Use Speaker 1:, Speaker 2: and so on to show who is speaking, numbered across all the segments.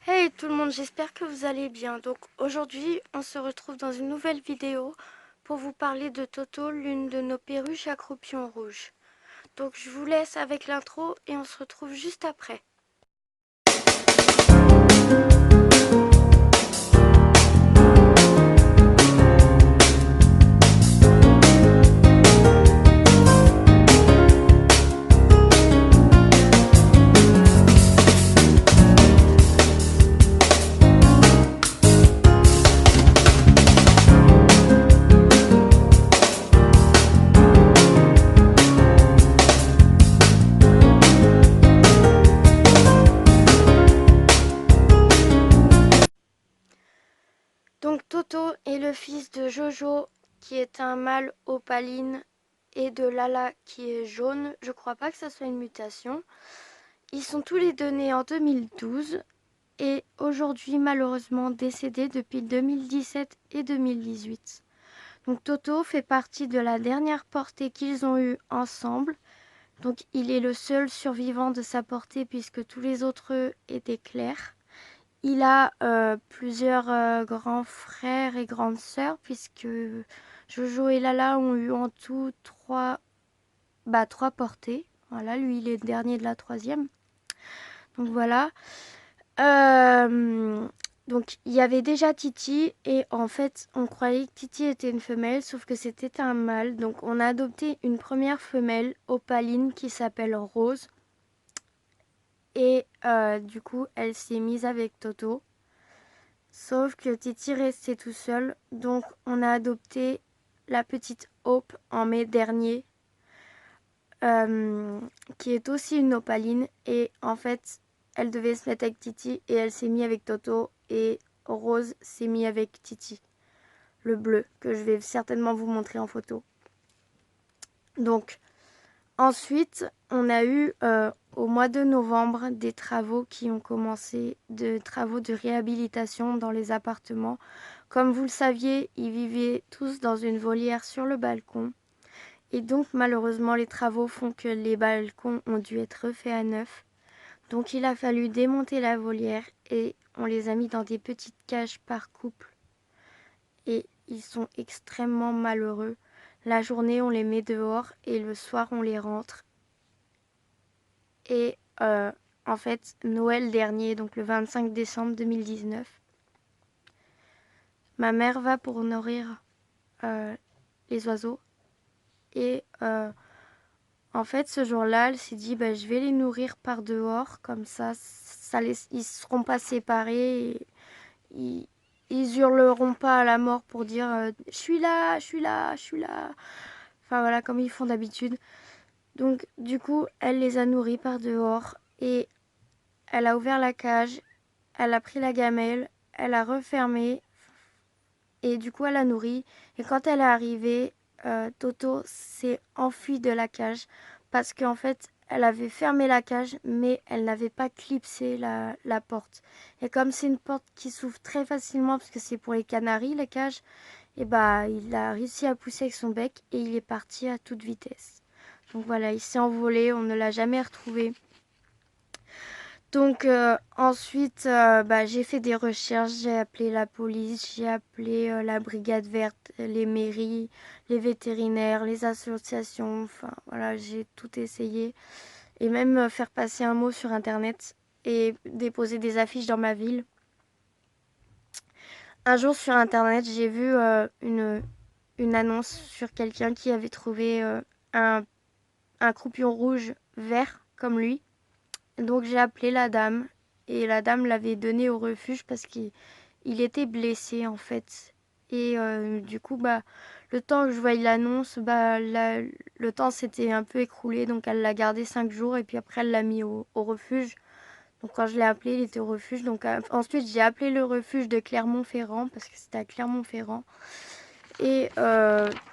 Speaker 1: Hey tout le monde, j'espère que vous allez bien. Donc aujourd'hui, on se retrouve dans une nouvelle vidéo pour vous parler de Toto, l'une de nos perruches à croupion rouge. Donc je vous laisse avec l'intro et on se retrouve juste après. Donc Toto est le fils de Jojo qui est un mâle opaline et de Lala qui est jaune. Je crois pas que ça soit une mutation. Ils sont tous les deux nés en 2012 et aujourd'hui malheureusement décédés depuis 2017 et 2018. Donc Toto fait partie de la dernière portée qu'ils ont eue ensemble. Donc il est le seul survivant de sa portée puisque tous les autres étaient clairs. Il a plusieurs grands frères et grandes sœurs puisque Jojo et Lala ont eu en tout trois portées. Voilà, lui il est le dernier de la troisième. Donc voilà. Euh, donc il y avait déjà Titi et en fait on croyait que Titi était une femelle sauf que c'était un mâle. Donc on a adopté une première femelle opaline qui s'appelle Rose et du coup elle s'est mise avec Toto. Sauf que Titi restait tout seul donc on a adopté la petite Hope en mai dernier qui est aussi une opaline et en fait elle devait se mettre avec Titi et elle s'est mise avec Toto et Rose s'est mise avec Titi, le bleu, que je vais certainement vous montrer en photo. Donc ensuite on a eu au mois de novembre des travaux qui ont commencé, de travaux de réhabilitation dans les appartements. Comme vous le saviez, ils vivaient tous dans une volière sur le balcon. Et donc malheureusement les travaux font que les balcons ont dû être refaits à neuf. Donc il a fallu démonter la volière et on les a mis dans des petites cages par couple. Et ils sont extrêmement malheureux. La journée on les met dehors et le soir on les rentre. Et en fait Noël dernier, donc le 25 décembre 2019, ma mère va pour nourrir les oiseaux. Et en fait, ce jour-là, elle s'est dit, bah, je vais les nourrir par dehors, comme ça, ils seront pas séparés, et ils, ils hurleront pas à la mort pour dire, je suis là, je suis là, je suis là. Enfin voilà, comme ils font d'habitude. Donc, du coup, elle les a nourris par dehors et elle a ouvert la cage, elle a pris la gamelle, elle a refermé et du coup, elle a nourri. Et quand elle est arrivée, Toto s'est enfui de la cage parce qu'en fait, elle avait fermé la cage, mais elle n'avait pas clipsé la porte. Et comme c'est une porte qui s'ouvre très facilement, parce que c'est pour les canaris, la cage, et bah, il a réussi à pousser avec son bec et il est parti à toute vitesse. Donc voilà, il s'est envolé, on ne l'a jamais retrouvé. Donc ensuite, bah, j'ai fait des recherches, j'ai appelé la police, j'ai appelé la brigade verte, les mairies, les vétérinaires, les associations, enfin voilà, j'ai tout essayé. Et même faire passer un mot sur internet et déposer des affiches dans ma ville. Un jour sur internet, j'ai vu une annonce sur quelqu'un qui avait trouvé un, un croupion rouge vert comme lui. Donc j'ai appelé la dame et la dame l'avait donné au refuge parce qu'il était blessé en fait. Et du coup, bah, le temps que je voyais l'annonce, bah, le temps s'était un peu écroulé. Donc elle l'a gardé 5 jours et puis après elle l'a mis au refuge. Donc quand je l'ai appelé, il était au refuge. Donc ensuite j'ai appelé le refuge de Clermont-Ferrand parce que c'était à Clermont-Ferrand. Et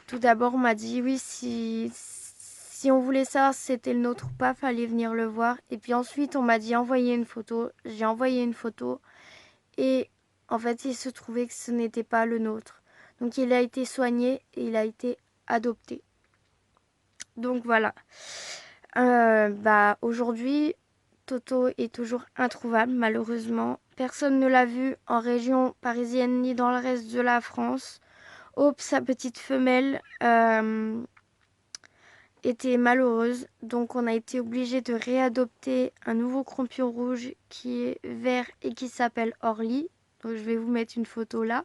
Speaker 1: tout d'abord, on m'a dit oui, si on voulait savoir si c'était le nôtre ou pas, fallait venir le voir. Et puis ensuite, on m'a dit envoyer une photo. J'ai envoyé une photo. Et en fait, il se trouvait que ce n'était pas le nôtre. Donc il a été soigné et il a été adopté. Donc voilà. Bah, aujourd'hui, Toto est toujours introuvable, malheureusement. personne ne l'a vu en région parisienne ni dans le reste de la France. Hope, sa petite femelle, était malheureuse, donc on a été obligé de réadopter un nouveau croupion rouge qui est vert et qui s'appelle Orly. Donc je vais vous mettre une photo là.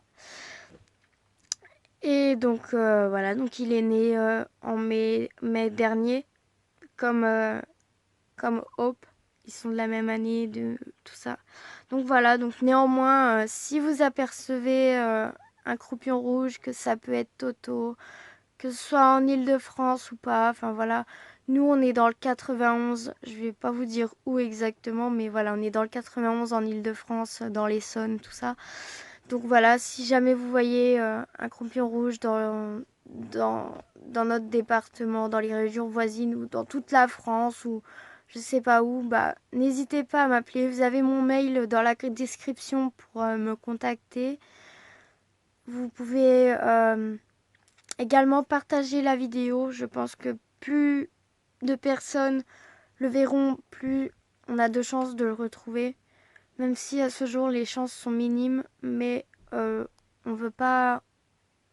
Speaker 1: Et donc voilà, donc il est né en mai dernier, comme, comme Hope. Ils sont de la même année, de tout ça. Donc voilà, donc néanmoins, si vous apercevez un croupion rouge, que ça peut être Toto, que ce soit en Île-de-France ou pas, enfin voilà. Nous, on est dans le 91, je vais pas vous dire où exactement, mais voilà, on est dans le 91 en Île-de-France, dans l'Essonne, tout ça. Donc voilà, si jamais vous voyez un croupion rouge dans notre département, dans les régions voisines ou dans toute la France ou je sais pas où, bah n'hésitez pas à m'appeler. Vous avez mon mail dans la description pour me contacter. Vous pouvez également partager la vidéo. Je pense que plus de personnes le verront, plus on a de chances de le retrouver. Même si à ce jour les chances sont minimes, mais euh, on veut pas,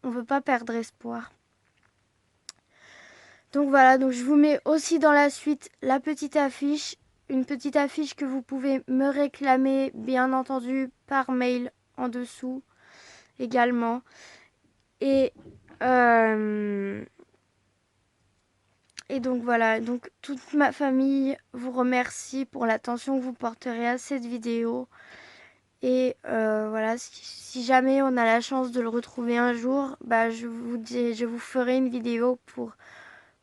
Speaker 1: on veut pas perdre espoir. Donc voilà, donc je vous mets aussi dans la suite la petite affiche, une petite affiche que vous pouvez me réclamer, bien entendu, par mail en dessous également. Et euh, Et donc voilà, donc toute ma famille vous remercie pour l'attention que vous porterez à cette vidéo. Et voilà, si jamais on a la chance de le retrouver un jour, bah je vous ferai une vidéo pour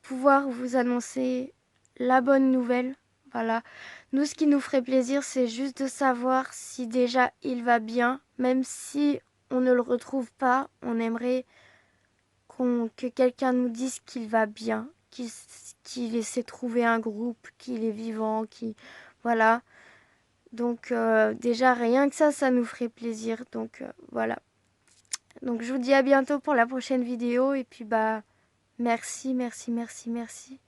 Speaker 1: pouvoir vous annoncer la bonne nouvelle. Voilà. Nous, ce qui nous ferait plaisir, c'est juste de savoir si déjà il va bien, même si on ne le retrouve pas, on aimerait que quelqu'un nous dise qu'il va bien, qu'il s'est trouvé un groupe, qu'il est vivant, voilà. Donc déjà rien que ça nous ferait plaisir. Donc voilà. Donc je vous dis à bientôt pour la prochaine vidéo et puis bah merci, merci, merci, merci.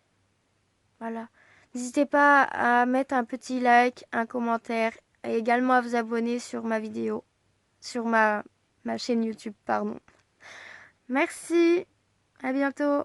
Speaker 1: Voilà. N'hésitez pas à mettre un petit like, un commentaire et également à vous abonner sur ma vidéo, sur ma chaîne YouTube, pardon. Merci. À bientôt.